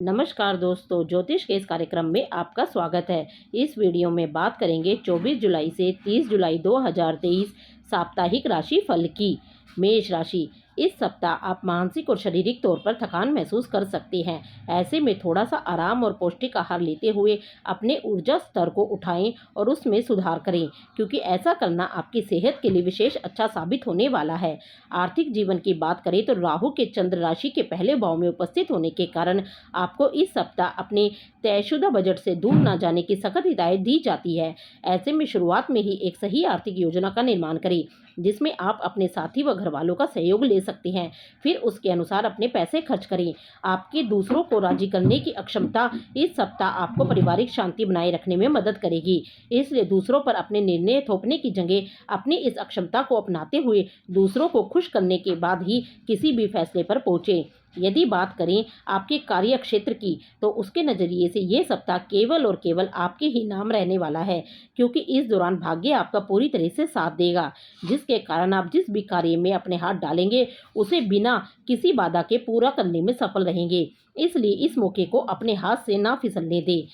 नमस्कार दोस्तों, ज्योतिष के इस कार्यक्रम में आपका स्वागत है। इस वीडियो में बात करेंगे 24 जुलाई से 30 जुलाई 2023 साप्ताहिक राशि फल की। मेष राशि, इस सप्ताह आप मानसिक और शारीरिक तौर पर थकान महसूस कर सकते हैं। ऐसे में थोड़ा सा आराम और पौष्टिक आहार लेते हुए अपने ऊर्जा स्तर को उठाएं और उसमें सुधार करें, क्योंकि ऐसा करना आपकी सेहत के लिए विशेष अच्छा साबित होने वाला है। आर्थिक जीवन की बात करें तो राहु के चंद्र राशि के पहले भाव में उपस्थित होने के कारण आपको इस सप्ताह अपने तयशुदा बजट से दूर न जाने की सख्त हिदायत दी जाती है। ऐसे में शुरुआत में ही एक सही आर्थिक योजना का निर्माण करें, जिसमें आप अपने साथी व घर वालों का सहयोग ले सकते हैं। फिर उसके अनुसार अपने पैसे खर्च करें। आपके दूसरों को राजी करने की अक्षमता इस सप्ताह आपको पारिवारिक शांति बनाए रखने में मदद करेगी। इसलिए दूसरों पर अपने निर्णय थोपने की जगह अपनी इस अक्षमता को अपनाते हुए दूसरों को खुश करने के बाद ही किसी भी फैसले पर पहुंचे। यदि बात करें आपके कार्य क्षेत्र की, तो उसके नज़रिए से ये सप्ताह केवल और केवल आपके ही नाम रहने वाला है, क्योंकि इस दौरान भाग्य आपका पूरी तरह से साथ देगा, जिसके कारण आप जिस भी कार्य में अपने हाथ डालेंगे उसे बिना किसी बाधा के पूरा करने में सफल रहेंगे। इसलिए इस मौके को अपने हाथ से ना फिसलने दें।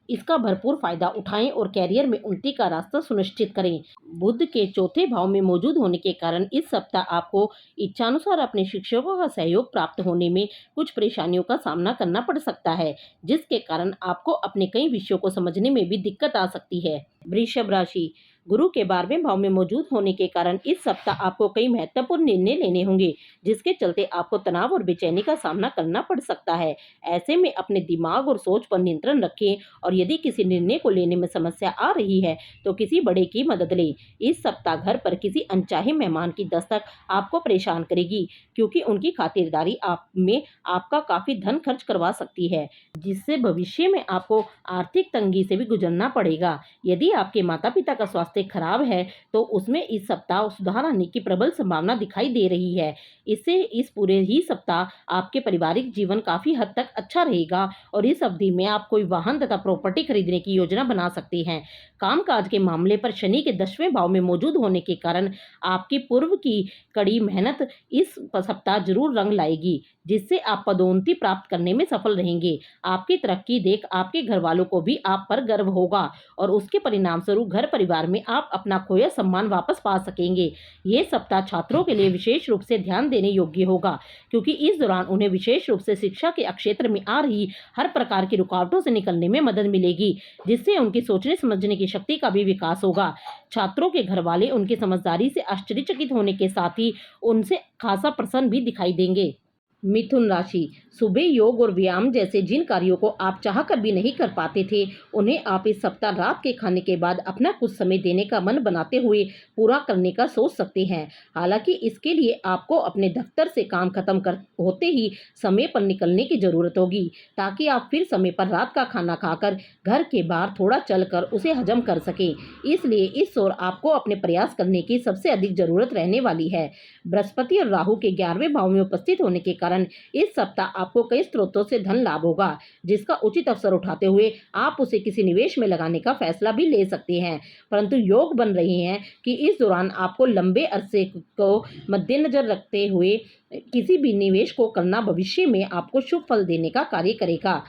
इसका भरपूर फायदा उठाएं और कैरियर में उन्नति का रास्ता सुनिश्चित करें। बुध के चौथे भाव में मौजूद होने के कारण इस सप्ताह आपको इच्छानुसार अपने शिक्षकों का सहयोग प्राप्त होने में कुछ परेशानियों का सामना करना पड़ सकता है, जिसके कारण आपको अपने कई विषयों को समझने में भी दिक्कत आ सकती है। वृषभ राशि, गुरु के 12वें भाव में मौजूद होने के कारण इस सप्ताह आपको कई महत्वपूर्ण निर्णय लेने होंगे, जिसके चलते आपको तनाव और बेचैनी का सामना करना पड़ सकता है। ऐसे में अपने दिमाग और सोच पर नियंत्रण रखें और यदि किसी निर्णय को लेने में समस्या आ रही है तो किसी बड़े की मदद लें। इस सप्ताह घर पर किसी अनचाहे मेहमान की दस्तक आपको परेशान करेगी, क्योंकि उनकी खातिरदारी आप में आपका काफी धन खर्च करवा सकती है, जिससे भविष्य में आपको आर्थिक तंगी से भी गुजरना पड़ेगा। यदि आपके माता पिता का स्वास्थ्य खराब है तो उसमें इस सप्ताह सुधार आने की प्रबल संभावना दिखाई दे रही है। इससे इस पूरे ही सप्ताह आपके पारिवारिक जीवन काफी हद तक अच्छा रहेगा और इस अवधि में आप कोई वाहन तथा प्रॉपर्टी खरीदने की योजना बना सकते हैं। कामकाज के मामले पर शनि के 10वें भाव में मौजूद होने के कारण आपकी पूर्व की कड़ी मेहनत इस सप्ताह जरूर रंग लाएगी, जिससे आप पदोन्नति प्राप्त करने में सफल रहेंगे। आपकी तरक्की देख आपके घर वालों को भी आप पर गर्व होगा और उसके परिणाम स्वरूप घर परिवार में आप अपना खोया सम्मान वापस पा सकेंगे। ये सप्ताह छात्रों के लिए विशेष रूप से ध्यान देने योग्य होगा, क्योंकि इस दौरान उन्हें विशेष रूप से शिक्षा के क्षेत्र में आ रही हर प्रकार की रुकावटों से निकलने में मदद मिलेगी, जिससे उनकी सोचने समझने की शक्ति का भी विकास होगा। छात्रों के घर वाले उनकी समझदारी से आश्चर्यचकित होने के साथ ही उनसे खासा प्रसन्न भी दिखाई देंगे। मिथुन राशि, सुबह योग और व्यायाम जैसे जिन कार्यों को आप चाहकर भी नहीं कर पाते थे, उन्हें आप इस सप्ताह रात के खाने के बाद अपना कुछ समय देने का मन बनाते हुए पूरा करने का सोच सकते हैं। हालांकि इसके लिए आपको अपने दफ्तर से काम खत्म कर होते ही समय पर निकलने की जरूरत होगी, ताकि आप फिर समय पर रात का खाना खाकर घर के बाहर थोड़ा चलकर उसे हजम कर सकें। इसलिए इस ओर आपको अपने प्रयास करने की सबसे अधिक जरूरत रहने वाली है। बृहस्पति और राहु के 11वें भाव में उपस्थित होने के कारण इस सप्ताह आपको कई स्रोतों से धन लाभ होगा, जिसका उचित अवसर उठाते हुए आप उसे किसी निवेश में लगाने का फैसला भी ले सकते हैं। परंतु योग बन रहे हैं कि इस दौरान आपको लंबे अरसे को मद्देनजर रखते हुए किसी भी निवेश को करना भविष्य में आपको शुभ फल देने का कार्य करेगा।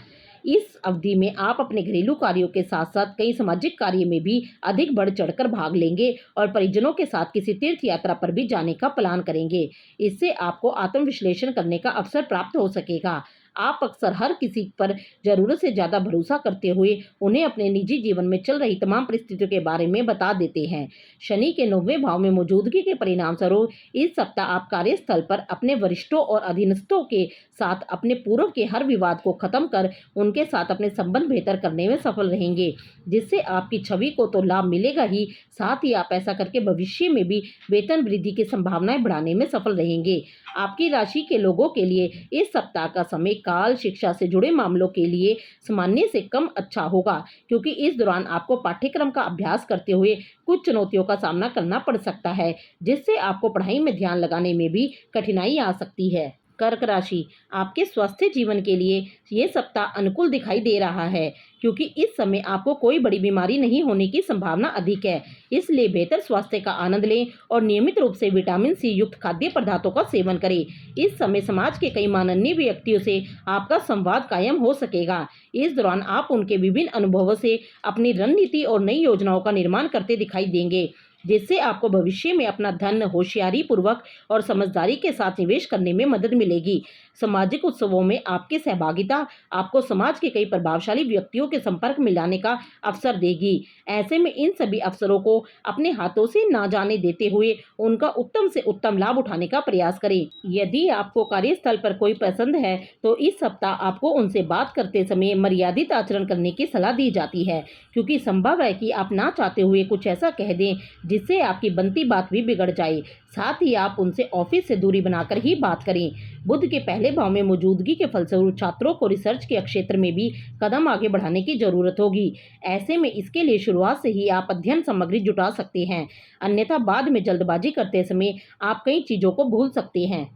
इस अवधि में आप अपने घरेलू कार्यों के साथ साथ कई सामाजिक कार्य में भी अधिक बढ़ चढ़कर भाग लेंगे और परिजनों के साथ किसी तीर्थ यात्रा पर भी जाने का प्लान करेंगे। इससे आपको आत्मविश्लेषण करने का अवसर प्राप्त हो सकेगा। आप अक्सर हर किसी पर जरूरत से ज्यादा भरोसा करते हुए उन्हें अपने निजी जीवन में चल रही तमाम परिस्थितियों के बारे में बता देते हैं। शनि के 9वें भाव में मौजूदगी के परिणाम स्वरूप इस सप्ताह आप कार्यस्थल पर अपने वरिष्ठों और अधीनस्थों के साथ अपने पूर्व के हर विवाद को खत्म कर उनके साथ अपने संबंध बेहतर करने में सफल रहेंगे, जिससे आपकी छवि को तो लाभ मिलेगा ही, साथ ही आप ऐसा करके भविष्य में भी वेतन वृद्धि की संभावनाएं बढ़ाने में सफल रहेंगे। आपकी राशि के लोगों के लिए इस सप्ताह का समय काल शिक्षा से जुड़े मामलों के लिए सामान्य से कम अच्छा होगा, क्योंकि इस दौरान आपको पाठ्यक्रम का अभ्यास करते हुए कुछ चुनौतियों का सामना करना पड़ सकता है, जिससे आपको पढ़ाई में ध्यान लगाने में भी कठिनाई आ सकती है। कर्क राशि, आपके स्वास्थ्य जीवन के लिए ये सप्ताह अनुकूल दिखाई दे रहा है, क्योंकि इस समय आपको कोई बड़ी बीमारी नहीं होने की संभावना अधिक है। इसलिए बेहतर स्वास्थ्य का आनंद लें और नियमित रूप से विटामिन सी युक्त खाद्य पदार्थों का सेवन करें। इस समय समाज के कई माननीय व्यक्तियों से आपका संवाद कायम हो सकेगा। इस दौरान आप उनके विभिन्न अनुभवों से अपनी रणनीति और नई योजनाओं का निर्माण करते दिखाई देंगे, जिससे आपको भविष्य में अपना धन होशियारी पूर्वक और समझदारी के साथ निवेश करने में मदद मिलेगी। सामाजिक उत्सवों में आपकी सहभागिता आपको समाज के कई प्रभावशाली व्यक्तियों के संपर्क में लाने का अवसर देगी। ऐसे में इन सभी अवसरों को अपने हाथों से ना जाने देते हुए उनका उत्तम से उत्तम लाभ उठाने का प्रयास करें। यदि आपको कार्यस्थल पर कोई पसंद है तो इस सप्ताह आपको उनसे बात करते समय मर्यादित आचरण करने की सलाह दी जाती है, क्योंकि संभव है कि आप ना चाहते हुए कुछ ऐसा कह दें जिससे आपकी बनती बात भी बिगड़ जाए। साथ ही आप उनसे ऑफिस से दूरी बनाकर ही बात करें। बुध के पहले भाव में मौजूदगी के फलस्वरूप छात्रों को रिसर्च के क्षेत्र में भी कदम आगे बढ़ाने की जरूरत होगी। ऐसे में इसके लिए शुरुआत से ही आप अध्ययन सामग्री जुटा सकते हैं, अन्यथा बाद में जल्दबाजी करते समय आप कई चीजों को भूल सकते हैं।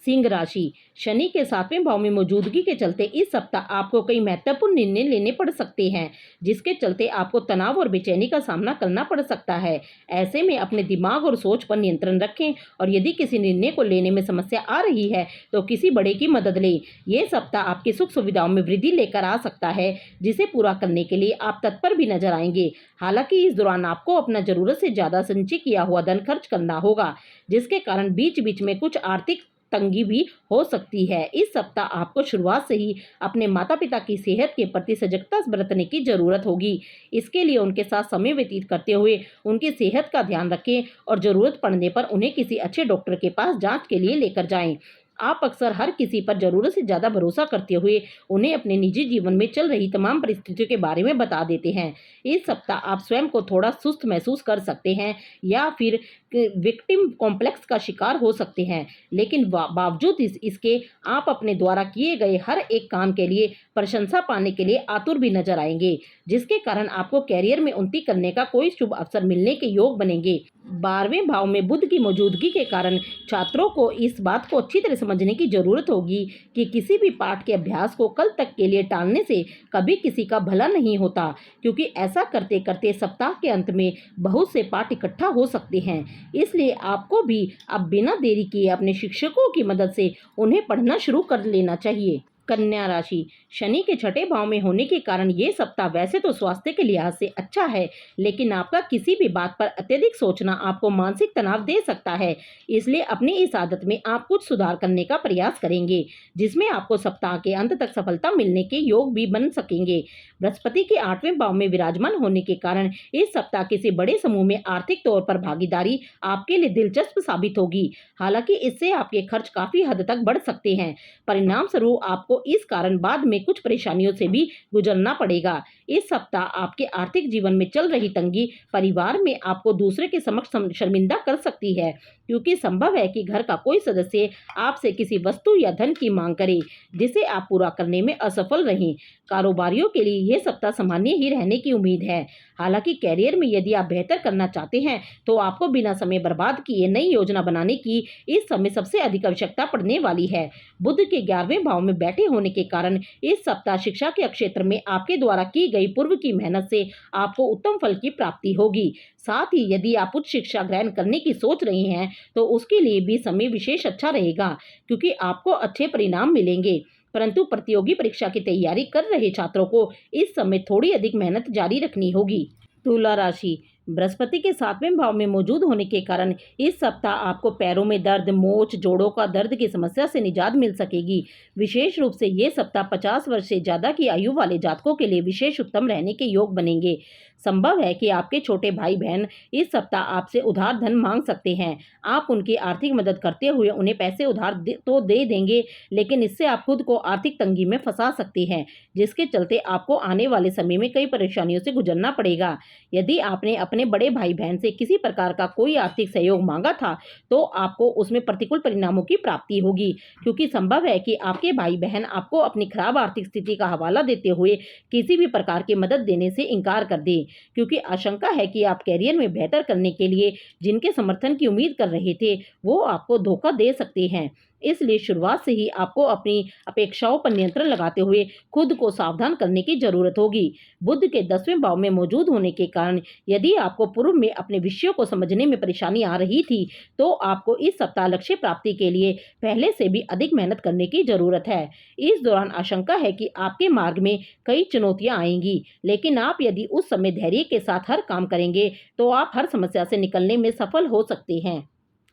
सिंह राशि, शनि के 7वें भाव में मौजूदगी के चलते इस सप्ताह आपको कई महत्वपूर्ण निर्णय लेने पड़ सकते हैं, जिसके चलते आपको तनाव और बेचैनी का सामना करना पड़ सकता है। ऐसे में अपने दिमाग और सोच पर नियंत्रण रखें और यदि किसी निर्णय को लेने में समस्या आ रही है तो किसी बड़े की मदद लें। ये सप्ताह आपकी सुख सुविधाओं में वृद्धि लेकर आ सकता है, जिसे पूरा करने के लिए आप तत्पर भी नजर आएंगे। हालांकि इस दौरान आपको अपना जरूरत से ज्यादा संचय किया हुआ धन खर्च करना होगा, जिसके कारण बीच बीच में कुछ आर्थिक तंगी भी हो सकती है। इस सप्ताह आपको शुरुआत से ही अपने माता पिता की सेहत के प्रति सजगता बरतने की जरूरत होगी। इसके लिए उनके साथ समय व्यतीत करते हुए उनकी सेहत का ध्यान रखें और जरूरत पड़ने पर उन्हें किसी अच्छे डॉक्टर के पास जांच के लिए लेकर जाएं। आप अक्सर हर किसी पर जरूरत से ज्यादा भरोसा करते हुए उन्हें अपने निजी जीवन में चल रही तमाम परिस्थितियों के बारे में बता देते हैं। इस सप्ताह आप स्वयं को थोड़ा सुस्त महसूस कर सकते हैं या फिर विक्टिम कॉम्प्लेक्स का शिकार हो सकते हैं, लेकिन बावजूद इसके आप अपने द्वारा किए गए हर एक काम के लिए प्रशंसा पाने के लिए आतुर भी नजर आएंगे, जिसके कारण आपको कैरियर में उन्नति करने का कोई शुभ अवसर मिलने के योग बनेंगे। 12वें भाव में बुध की मौजूदगी के कारण छात्रों को इस बात को अच्छी तरह समझने की जरूरत होगी कि किसी भी पाठ के अभ्यास को कल तक के लिए टालने से कभी किसी का भला नहीं होता, क्योंकि ऐसा करते करते सप्ताह के अंत में बहुत से पाठ इकट्ठा हो सकते हैं। इसलिए आपको भी अब बिना देरी किए अपने शिक्षकों की मदद से उन्हें पढ़ना शुरू कर लेना चाहिए। कन्या राशि, शनि के 6ठे भाव में होने के कारण ये सप्ताह वैसे तो स्वास्थ्य के लिहाज से अच्छा है, लेकिन आपका किसी भी बात पर अत्यधिक सोचना आपको मानसिक तनाव दे सकता है। इसलिए अपनी इस आदत में आप कुछ सुधार करने का प्रयास करेंगे, जिसमें आपको सप्ताह के अंत तक सफलता मिलने के योग भी बन सकेंगे। बृहस्पति के 8वें भाव में विराजमान होने के कारण इस सप्ताह किसी बड़े समूह में आर्थिक तौर पर भागीदारी आपके लिए दिलचस्प साबित होगी। हालांकि इससे आपके खर्च काफी हद तक बढ़ सकते हैं। परिणाम स्वरूप आपको इस कारण बाद में कुछ परेशानियों से भी गुजरना पड़ेगा। इस सप्ताह आपके आर्थिक जीवन में चल रही तंगी परिवार में आपको दूसरे के समक्ष शर्मिंदा कर सकती है, क्योंकि संभव है कि घर का कोई सदस्य आपसे किसी वस्तु या धन की मांग करे, जिसे आप पूरा करने में असफल रहें। कारोबारियों के लिए यह सप्ताह सामान्य ही रहने की उम्मीद है। हालांकि कैरियर में यदि आप बेहतर करना चाहते हैं तो आपको बिना समय बर्बाद किए नई योजना बनाने की इस समय सबसे अधिक आवश्यकता पड़ने वाली है। बुध के 11वें भाव में बैठे होने के कारण इस सप्ताह शिक्षा के क्षेत्र में आपके द्वारा की गई पूर्व की मेहनत से आपको उत्तम फल की प्राप्ति होगी। साथ ही यदि आप उच्च शिक्षा ग्रहण करने की सोच रहे हैं तो उसके लिए भी समय विशेष अच्छा रहेगा, क्योंकि आपको अच्छे परिणाम मिलेंगे। परंतु प्रतियोगी परीक्षा की तैयारी कर रहे छात्रों को इस समय थोड़ी अधिक मेहनत जारी रखनी होगी। तुला राशि, बृहस्पति के 7वें भाव में मौजूद होने के कारण इस सप्ताह आपको पैरों में दर्द, मोच, जोड़ों का दर्द की समस्या से निजात मिल सकेगी। विशेष रूप से ये सप्ताह 50 वर्ष से ज्यादा की आयु वाले जातकों के लिए विशेष उत्तम रहने के योग बनेंगे। संभव है कि आपके छोटे भाई बहन इस सप्ताह आपसे उधार धन मांग सकते हैं। आप उनकी आर्थिक मदद करते हुए उन्हें पैसे उधार तो दे देंगे, लेकिन इससे आप खुद को आर्थिक तंगी में फंसा सकते हैं, जिसके चलते आपको आने वाले समय में कई परेशानियों से गुजरना पड़ेगा। यदि आपने अपने बड़े भाई बहन से किसी प्रकार का कोई आर्थिक सहयोग मांगा था तो आपको उसमें प्रतिकूल परिणामों की प्राप्ति होगी, क्योंकि संभव है कि आपके भाई बहन आपको अपनी खराब आर्थिक स्थिति का हवाला देते हुए किसी भी प्रकार की मदद देने से इनकार कर दें, क्योंकि आशंका है कि आप कैरियर में बेहतर करने के लिए जिनके समर्थन की उम्मीद कर रहे थे वो आपको धोखा दे सकते हैं। इसलिए शुरुआत से ही आपको अपनी अपेक्षाओं पर नियंत्रण लगाते हुए खुद को सावधान करने की जरूरत होगी। बुध के 10वें भाव में मौजूद होने के कारण यदि आपको पूर्व में अपने विषयों को समझने में परेशानी आ रही थी, तो आपको इस सप्ताह लक्ष्य प्राप्ति के लिए पहले से भी अधिक मेहनत करने की जरूरत है। इस दौरान आशंका है कि आपके मार्ग में कई चुनौतियां आएंगी, लेकिन आप यदि उस समय धैर्य के साथ हर काम करेंगे तो आप हर समस्या से निकलने में सफल हो सकते हैं।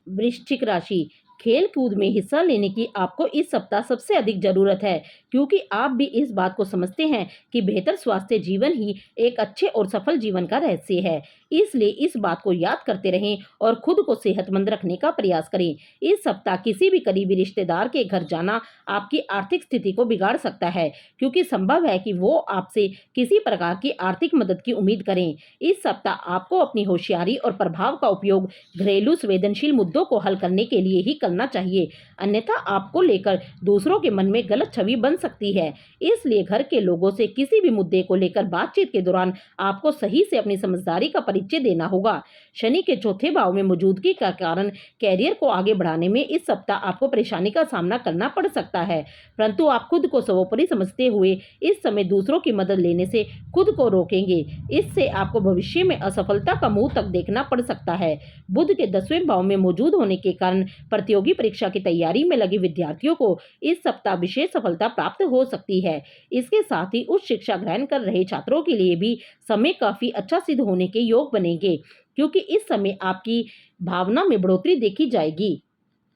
वृश्चिक राशि, खेल कूद में हिस्सा लेने की आपको इस सप्ताह सबसे अधिक जरूरत है, क्योंकि आप भी इस बात को समझते हैं कि बेहतर स्वास्थ्य जीवन ही एक अच्छे और सफल जीवन का रहस्य है। इसलिए इस बात को याद करते रहें और खुद को सेहतमंद रखने का प्रयास करें। इस सप्ताह किसी भी करीबी रिश्तेदार के घर जाना आपकी आर्थिक स्थिति को बिगाड़ सकता है, क्योंकि संभव है कि वो आपसे किसी प्रकार की आर्थिक मदद की उम्मीद करें। इस सप्ताह आपको अपनी होशियारी और प्रभाव का उपयोग घरेलू संवेदनशील मुद्दों को हल करने के लिए ही करना चाहिए, अन्यथा आपको लेकर दूसरों के मन में गलत छवि बन सकती है। इसलिए घर के लोगों से किसी भी मुद्दे को लेकर बातचीत के दौरान आपको सही से अपनी समझदारी का परिचय देना होगा। शनि के चौथे भाव में मौजूदगी का कारण कैरियर को आगे बढ़ाने में इस सप्ताह आपको परेशानी का सामना करना पड़ सकता है, परंतु आप खुद को सर्वोपरि समझते हुए इस समय दूसरों की मदद लेने से खुद को रोकेंगे। इससे आपको भविष्य में असफलता का मुंह तक देखना पड़ सकता है। बुध के 10वें भाव में मौजूद होने के कारण प्रतियोगी परीक्षा की तैयारी में लगे विद्यार्थियों को इस सप्ताह विशेष सफलता प्राप्त हो सकती है। इसके साथ ही उच्च शिक्षा ग्रहण कर रहे छात्रों के लिए भी समय काफी अच्छा सिद्ध होने के योग बनेंगे, क्योंकि इस समय आपकी भावना में बढ़ोतरी देखी जाएगी।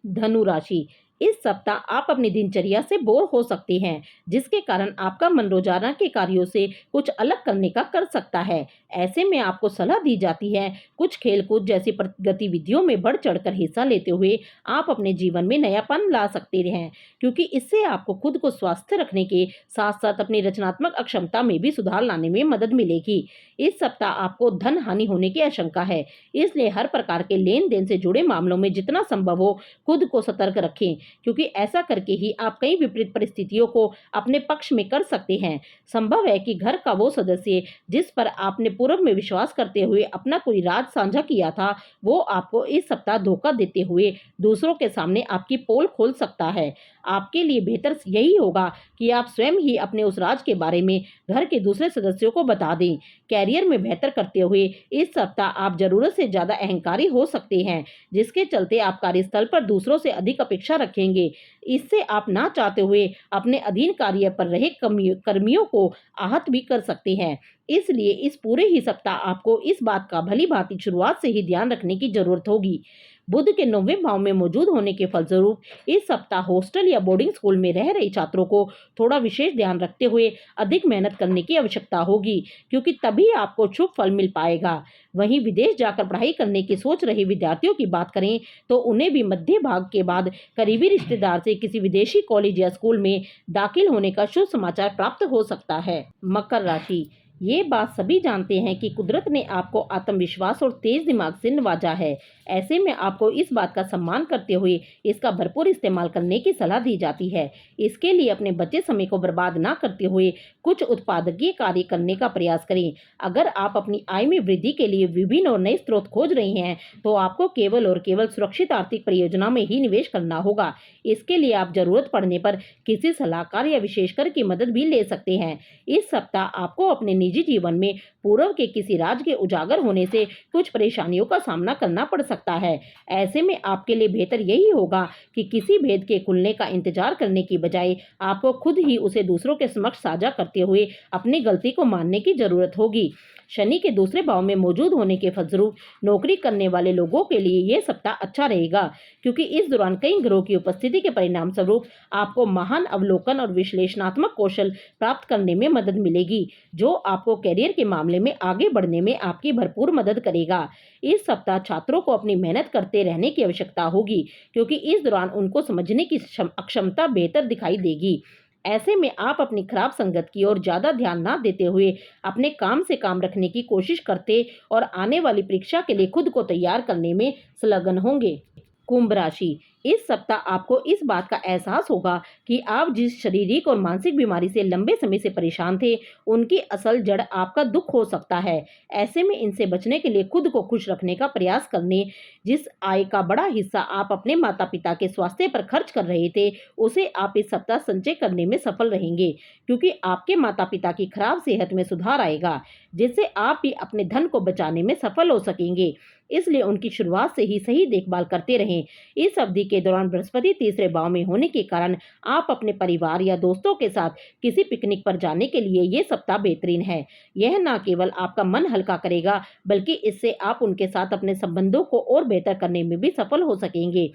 धनु राशि, इस सप्ताह आप अपनी दिनचर्या से बोर हो सकते हैं, जिसके कारण आपका मन रोजाना के कार्यों से कुछ अलग करने का कर सकता है। ऐसे में आपको सलाह दी जाती है कुछ खेलकूद जैसी गतिविधियों में बढ़ चढ़कर हिस्सा लेते हुए आप अपने जीवन में नयापन ला सकते हैं, क्योंकि इससे आपको खुद को स्वस्थ रखने के साथ साथ अपनी रचनात्मक अक्षमता में भी सुधार लाने में मदद मिलेगी। इस सप्ताह आपको धन हानि होने की आशंका है, इसलिए हर प्रकार के लेन देन से जुड़े मामलों में जितना संभव हो खुद को सतर्क रखें, क्योंकि ऐसा करके ही आप कई विपरीत परिस्थितियों को अपने पक्ष में कर सकते हैं। संभव है कि घर का वो सदस्य जिस पर आपने पूर्व में विश्वास करते हुए अपना कोई राज साझा किया था, वो आपको इस सप्ताह धोखा देते हुए दूसरों के सामने आपकी पोल खोल सकता है। आपके लिए बेहतर यही होगा कि आप स्वयं ही अपने उस राज के बारे में घर के दूसरे सदस्यों को बता दें। कैरियर में बेहतर करते हुए इस सप्ताह आप जरूरत से ज्यादा अहंकारी हो सकते हैं, जिसके चलते आप कार्यस्थल पर दूसरों से अधिक अपेक्षा रखेंगे। इससे आप ना चाहते हुए अपने अधीन कार्य पर रहे कर्मियों को आहत भी कर सकते हैं। इसलिए इस पूरे ही सप्ताह आपको इस बात का भली भांति शुरुआत से ही ध्यान रखने की जरूरत होगी। बुध के 9वें भाव में मौजूद होने के फलस्वरूप इस सप्ताह हॉस्टल या बोर्डिंग स्कूल में रह रहे छात्रों को थोड़ा विशेष ध्यान रखते हुए अधिक मेहनत करने की आवश्यकता होगी, क्योंकि तभी आपको शुभ फल मिल पाएगा। वहीं विदेश जाकर पढ़ाई करने की सोच रहे विद्यार्थियों की बात करें तो उन्हें भी मध्य भाग के बाद करीबी रिश्तेदार से किसी विदेशी कॉलेज या स्कूल में दाखिल होने का शुभ समाचार प्राप्त हो सकता है। मकर राशि, ये बात सभी जानते हैं कि कुदरत ने आपको आत्मविश्वास और तेज दिमाग से नवाजा है। ऐसे में आपको इस बात का सम्मान करते हुए इसका भरपूर इस्तेमाल करने की सलाह दी जाती है। इसके लिए अपने बचे समय को बर्बाद ना करते हुए कुछ उत्पादकीय कार्य करने का प्रयास करें। अगर आप अपनी आय में वृद्धि के लिए विभिन्न और नए स्रोत खोज रहे हैं, तो आपको केवल और केवल सुरक्षित आर्थिक परियोजना में ही निवेश करना होगा। इसके लिए आप जरूरत पड़ने पर किसी सलाहकार या विशेषज्ञ की मदद भी ले सकते हैं। इस सप्ताह आपको अपने निजी जीवन में पूर्व के किसी राज के उजागर होने से कुछ परेशानियों का सामना करना पड़ सकता है। ऐसे में आपके लिए बेहतर यही होगा कि किसी भेद के खुलने का इंतजार करने की बजाय आपको खुद ही उसे दूसरों के समक्ष साझा करते हुए अपनी गलती को मानने की जरूरत होगी। शनि के दूसरे भाव में मौजूद होने के फलस्वरूप नौकरी करने वाले लोगों के लिए यह सप्ताह अच्छा रहेगा, क्योंकि इस दौरान कई ग्रहों की उपस्थिति के परिणाम स्वरूप आपको महान अवलोकन और विश्लेषणात्मक कौशल प्राप्त करने में मदद मिलेगी, जो आपको कैरियर के मामले में आगे बढ़ने में आपकी भरपूर मदद करेगा। इस सप्ताह छात्रों को अपनी मेहनत करते रहने की आवश्यकता होगी, क्योंकि इस दौरान उनको समझने की अक्षमता बेहतर दिखाई देगी। ऐसे में आप अपनी खराब संगत की ओर ज्यादा ध्यान ना देते हुए अपने काम से काम रखने की कोशिश करते और आने वाली परीक्षा के लिए खुद को तैयार करने में संलग्न होंगे। कुंभ राशि, इस सप्ताह आपको इस बात का एहसास होगा कि आप जिस शारीरिक और मानसिक बीमारी से लंबे समय से परेशान थे, उनकी असल जड़ आपका दुख हो सकता है। ऐसे में इनसे बचने के लिए खुद को खुश रखने का प्रयास करने, जिस आय का बड़ा हिस्सा आप अपने माता-पिता के स्वास्थ्य पर खर्च कर रहे थे, उसे आप इस सप्ताह संचय करने में सफल रहेंगे, क्योंकि आपके माता-पिता की खराब सेहत में सुधार आएगा, जिससे आप भी अपने धन को बचाने में सफल हो सकेंगे। इसलिए उनकी शुरुआत से ही सही देखभाल करते रहें। इस अवधि के दौरान बृहस्पति तीसरे भाव में होने के कारण आप अपने परिवार या दोस्तों के साथ किसी पिकनिक पर जाने के लिए ये सप्ताह बेहतरीन है। यह न केवल आपका मन हल्का करेगा, बल्कि इससे आप उनके साथ अपने संबंधों को और बेहतर करने में भी सफल हो सकेंगे।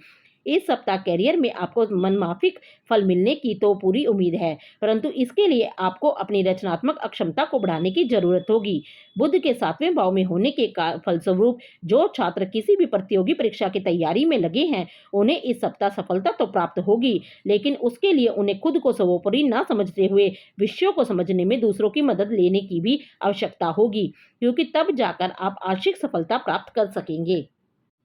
इस सप्ताह करियर में आपको मनमाफिक फल मिलने की तो पूरी उम्मीद है, परंतु इसके लिए आपको अपनी रचनात्मक अक्षमता को बढ़ाने की जरूरत होगी। बुध के 7वें भाव में होने के फलस्वरूप जो छात्र किसी भी प्रतियोगी परीक्षा की तैयारी में लगे हैं, उन्हें इस सप्ताह सफलता तो प्राप्त होगी, लेकिन उसके लिए उन्हें खुद को सर्वोपरि न समझते हुए विषयों को समझने में दूसरों की मदद लेने की भी आवश्यकता होगी, क्योंकि तब जाकर आप आंशिक सफलता प्राप्त कर सकेंगे।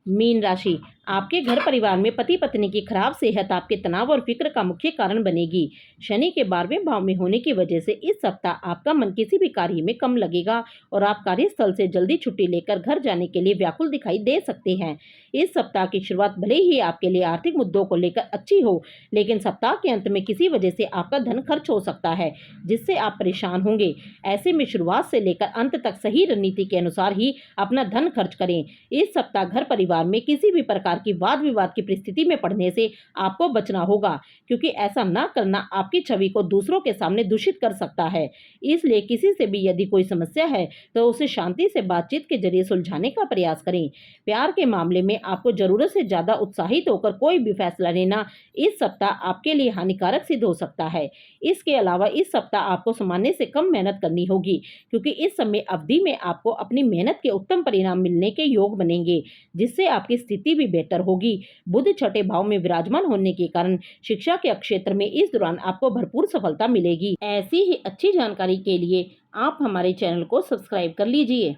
मीन राशि, आपके घर परिवार में पति पत्नी की खराब सेहत आपके तनाव और फिक्र का मुख्य कारण बनेगी। शनि के 12वें भाव में होने की वजह से इस सप्ताह आपका मन किसी भी कार्य में कम लगेगा और आप कार्यस्थल से जल्दी छुट्टी लेकर घर जाने के लिए व्याकुल दिखाई दे सकते हैं। इस सप्ताह की शुरुआत भले ही आपके लिए आर्थिक मुद्दों को लेकर अच्छी हो, लेकिन सप्ताह के अंत में किसी वजह से आपका धन खर्च हो सकता है, जिससे आप परेशान होंगे। ऐसे में शुरुआत से लेकर अंत तक सही रणनीति के अनुसार ही अपना धन खर्च करें। इस सप्ताह घर परिवार में किसी भी प्रकार की वाद विवाद की परिस्थिति में पड़ने से आपको बचना होगा, क्योंकि ऐसा न करना आपकी छवि को दूसरों के सामने दूषित कर सकता है। इसलिए किसी से भी यदि कोई समस्या है तो उसे शांति से बातचीत के जरिए सुलझाने का प्रयास करें। प्यार के मामले में आपको जरूरत से ज्यादा उत्साहित होकर कोई भी फैसला लेना इस सप्ताह आपके लिए हानिकारक सिद्ध हो सकता है। इसके अलावा इस सप्ताह आपको सामान्य से कम मेहनत करनी होगी, क्योंकि इस समय अवधि में आपको अपनी मेहनत के उत्तम परिणाम मिलने के योग बनेंगे, जिससे आपकी स्थिति भी बेहतर होगी। बुध छठे भाव में विराजमान होने के कारण शिक्षा के क्षेत्र में इस दौरान आपको भरपूर सफलता मिलेगी। ऐसी ही अच्छी जानकारी के लिए आप हमारे चैनल को सब्सक्राइब कर लीजिए।